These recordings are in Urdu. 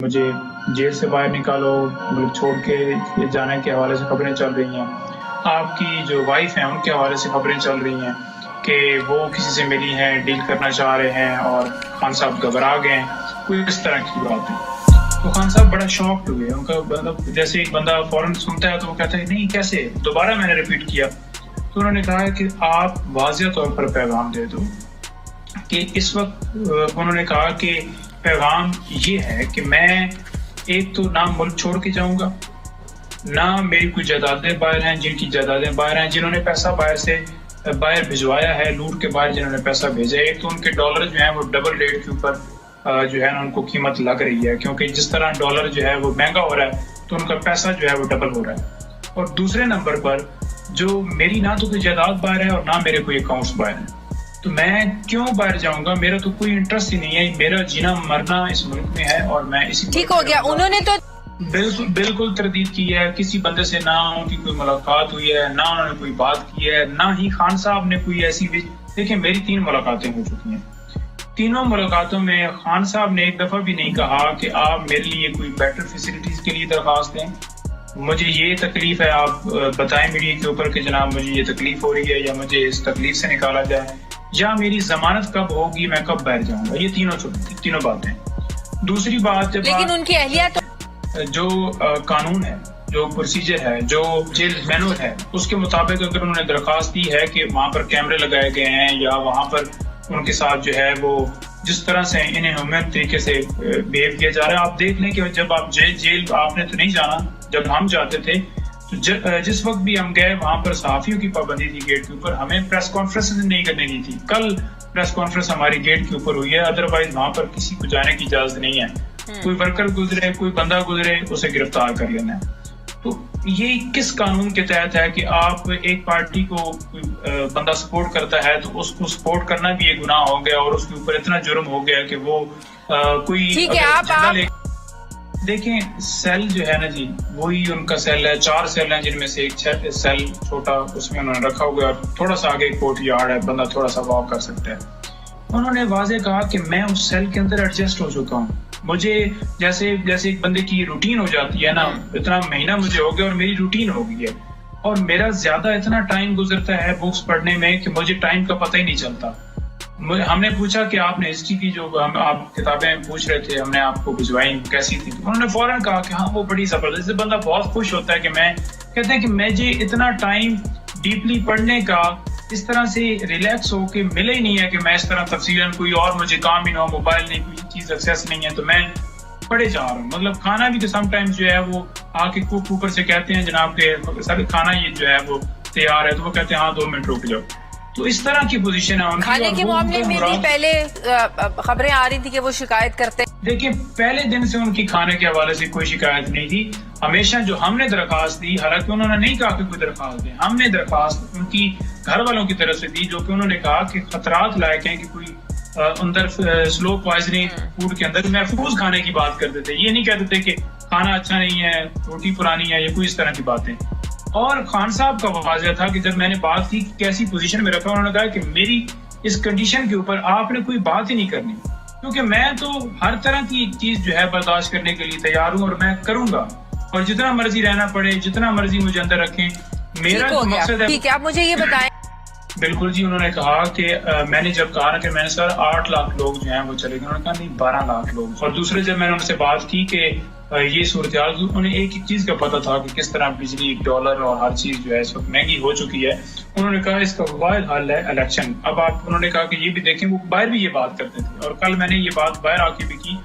مجھے جیل سے باہر نکالو، ملک چھوڑ کے جانے کے حوالے سے خبریں چل رہی ہیں. آپ کی جو وائف ہیں ان کے حوالے سے خبریں چل رہی ہیں کہ وہ کسی سے ملی ہیں، ڈیل کرنا چاہ رہے ہیں اور خان صاحب گھبرا گئے ہیں. کوئی اس طرح کی بات ہے. تو خان صاحب بڑا شاکڈ ہوئے. ان کا مطلب جیسے ایک بندہ فوراً سنتا ہے تو وہ کہتا ہے نہیں کیسے. دوبارہ میں نے ریپیٹ کیا تو انہوں نے کہا کہ آپ واضح طور پر پیغام دے دو کہ اس وقت. انہوں نے کہا کہ پیغام یہ ہے کہ میں ایک تو نہ ملک چھوڑ کے جاؤں گا، نہ میری کوئی جائیدادیں باہر ہیں جن کی جائیدادیں باہر ہیں، جنہوں نے پیسہ باہر سے باہر بھجوایا ہے، لوٹ کے باہر جنہوں نے پیسہ بھیجا ہے. ایک تو ان کے ڈالر جو ہیں وہ ڈبل ریٹ کے اوپر جو ہے نا ان کو قیمت لگ رہی ہے، کیونکہ جس طرح ڈالر جو ہے وہ مہنگا ہو رہا ہے تو ان کا پیسہ جو ہے وہ ڈبل ہو رہا ہے. اور دوسرے نمبر پر جو میری نہ تو کوئی جائیداد باہر ہے اور نہ میرے کوئی اکاؤنٹس باہر ہیں، تو میں کیوں باہر جاؤں گا؟ میرا تو کوئی انٹرسٹ ہی نہیں ہے. میرا جینا مرنا اس ملک میں ہے اور میں اسی ٹھیک ہو گیا. انہوں نے تو بالکل تردید کی ہے. کسی بندے سے نہ ان کی کوئی ملاقات ہوئی ہے، نہ انہوں نے کوئی بات کی ہے، نہ ہی خان صاحب نے کوئی ایسی دیکھیں میری 3 ملاقاتیں ہو چکی ہیں. تینوں ملاقاتوں میں خان صاحب نے ایک دفعہ بھی نہیں کہا کہ آپ میرے لیے کوئی بیٹر فیسلٹیز کے لیے درخواست دیں، مجھے یہ تکلیف ہے آپ بتائیں میڈیا کے اوپر کہ جناب مجھے یہ تکلیف ہو رہی ہے یا مجھے اس تکلیف سے نکالا جائے، یا میری ضمانت کب ہوگی، میں کب باہر جاؤں گا. یہ تینوں باتیں. دوسری بات لیکن ان کی اہلیت جو قانون ہے، جو پروسیجر ہے، جو جیل مینول ہے، اس کے مطابق اگر انہوں نے درخواست دی ہے کہ وہاں پر کیمرے لگائے گئے ہیں یا وہاں پر ان کے ساتھ جو ہے وہ جس طرح سے انہیں ہیومن طریقے سے بہیو کیا جا رہا ہے. آپ دیکھ لیں کہ جب آپ جیل آپ نے تو نہیں جانا، جب ہم جاتے تھے تو جس وقت بھی ہم گئے وہاں پر صحافیوں کی پابندی تھی گیٹ کے اوپر. ہمیں پریس کانفرنس نہیں کرنے دی تھی. کل پریس کانفرنس ہماری گیٹ کے اوپر ہوئی ہے، ادروائز وہاں پر کسی کو جانے کی اجازت نہیں ہے. کوئی ورکر گزرے، کوئی بندہ گزرے، اسے گرفتار کر لینا ہے. تو یہ کس قانون کے تحت ہے کہ آپ ایک پارٹی کو بندہ سپورٹ کرتا ہے تو اس کو سپورٹ کرنا بھی ایک گناہ ہو گیا اور اس کے اوپر اتنا جرم ہو گیا کہ وہ کوئی ٹھیک ہے. آپ دیکھیں سیل جو ہے نا جی وہی ان کا سیل ہے. 4 سیل ہیں جن میں سے ایک سیل چھوٹا اس میں انہوں نے رکھا ہوا ہے، تھوڑا سا آگے کورٹ یارڈ ہے، بندہ تھوڑا سا واک کر سکتا ہے. انہوں نے واضح کہا کہ میں اس سیل کے اندر ایڈجسٹ ہو چکا ہوں. مجھے جیسے ایک بندے کی روٹین ہو جاتی ہے نا، اتنا مہینہ مجھے ہو گیا اور میری روٹین ہو گئی ہے اور میرا زیادہ اتنا ٹائم گزرتا ہے بکس پڑھنے میں کہ مجھے ٹائم کا پتہ ہی نہیں چلتا. ہم نے پوچھا کہ آپ نے ہسٹری کی جو آپ کتابیں پوچھ رہے تھے ہم نے آپ کو بھجوائی کیسی تھی، انہوں نے فوراً کہا کہ ہاں وہ بڑی زبردست. بندہ بہت خوش ہوتا ہے کہ میں کہتے ہیں کہ مجھے اتنا ٹائم ڈیپلی پڑھنے کا اس طرح سے ریلیکس ہو کے ملے ہی نہیں ہے کہ میں اس طرح تفصیلاً کوئی اور مجھے کام ہی نہ ہو، موبائل نہیں، کوئی چیز ایکسیس نہیں ہے تو میں پڑھے جا رہا ہوں. مطلب کھانا بھی تو سم ٹائمز جو ہے وہ آ کے کوک اوپر سے کہتے ہیں جناب کے سر کھانا یہ جو ہے وہ تیار ہے تو وہ کہتے ہیں ہاں 2 منٹ رک جاؤ. تو اس طرح کی پوزیشن ہے ان کی. کھانے کے معاملے میں بھی پہلے خبریں آ رہی تھی کہ وہ شکایت کرتے ہیں. دیکھیں پہلے دن سے ان کی کھانے کے حوالے سے کوئی شکایت نہیں تھی. ہمیشہ جو ہم نے درخواست دی، حالانکہ انہوں نے نہیں کہا کہ کوئی درخواست دیں، ہم نے درخواست ان کی گھر والوں کی طرف سے دی جو کہ انہوں نے کہا کہ خطرات لائق ہیں کہ کوئی اندر سلو پوائزننگ فوڈ کے اندر محفوظ کھانے کی بات کرتے تھے. یہ نہیں کہتے تھے کہ کھانا اچھا نہیں ہے، روٹی پرانی ہے یا کوئی اس طرح کی باتیں. اور خان صاحب کا واضح تھا کہ جب میں نے بات کی کیسی پوزیشن میں رکھا، انہوں نے کہا کہ میری اس کنڈیشن کے اوپر آپ نے کوئی بات ہی نہیں کرنی، کیونکہ میں تو ہر طرح کی چیز جو ہے برداشت کرنے کے لیے تیار ہوں اور میں کروں گا اور جتنا مرضی رہنا پڑے، جتنا مرضی مجھے اندر رکھیں، میرا جو مقصد ہے. ٹھیک ہے، آپ مجھے یہ بتائیں. بالکل جی. انہوں نے کہا کہ میں نے جب کہا نا کہ میں نے سر 8 لاکھ لوگ جو ہیں وہ چلے گئے، انہوں نے کہا نہیں 12 لاکھ لوگ. اور دوسرے جب میں نے ان سے بات کی کہ یہ صورتحال، انہیں ایک چیز کا پتہ تھا کہ کس طرح بجلی، ڈالر اور ہر چیز جو ہے اس وقت مہنگی ہو چکی ہے. انہوں نے کہا اس کا واحد حل ہے الیکشن. اب انہوں نے کہا کہ یہ بھی دیکھیں وہ باہر بھی یہ بات کرتے تھے اور کل میں نے یہ بات باہر آ کے بھی کی.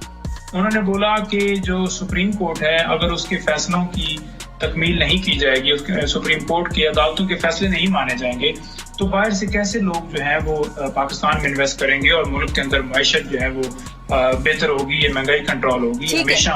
انہوں نے بولا کہ جو سپریم کورٹ ہے اگر اس کے فیصلوں کی تکمیل نہیں کی جائے گی، سپریم کورٹ کی عدالتوں کے فیصلے نہیں مانے جائیں گے تو باہر سے کیسے لوگ جو ہیں وہ پاکستان میں انویسٹ کریں گے اور ملک کے اندر معیشت جو ہے وہ بہتر ہوگی، یہ مہنگائی کنٹرول ہوگی. ہمیشہ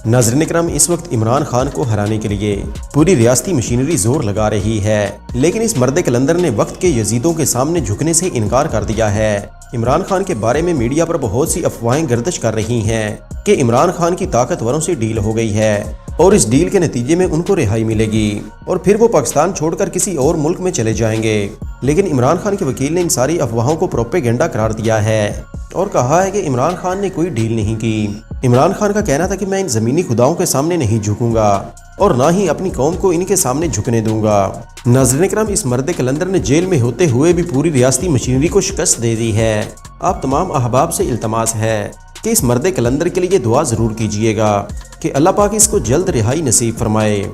ناظرین اکرام، اس وقت عمران خان کو ہرانے کے لیے پوری ریاستی مشینری زور لگا رہی ہے، لیکن اس مرد کلندر نے وقت کے یزیدوں کے سامنے جھکنے سے انکار کر دیا ہے. عمران خان کے بارے میں میڈیا پر بہت سی افواہیں گردش کر رہی ہیں کہ عمران خان کی طاقتوروں سے ڈیل ہو گئی ہے اور اس ڈیل کے نتیجے میں ان کو رہائی ملے گی اور پھر وہ پاکستان چھوڑ کر کسی اور ملک میں چلے جائیں گے۔ لیکن عمران خان کے وکیل نے ان ساری افواہوں کو پروپیگنڈا قرار دیا ہے اور کہا ہے کہ عمران خان نے کوئی ڈیل نہیں کی۔ عمران خان کا کہنا تھا کہ میں ان زمینی خداؤں کے سامنے نہیں جھکوں گا اور نہ ہی اپنی قوم کو ان کے سامنے جھکنے دوں گا۔ ناظرین کرام، اس مرد کلندر نے جیل میں ہوتے ہوئے بھی پوری ریاستی مشینری کو شکست دے دی ہے۔ آپ تمام احباب سے التماس ہے کہ اس مرد کلندر کے لیے دعا ضرور کیجیے گا کہ اللہ پاک اس کو جلد رہائی نصیب فرمائے۔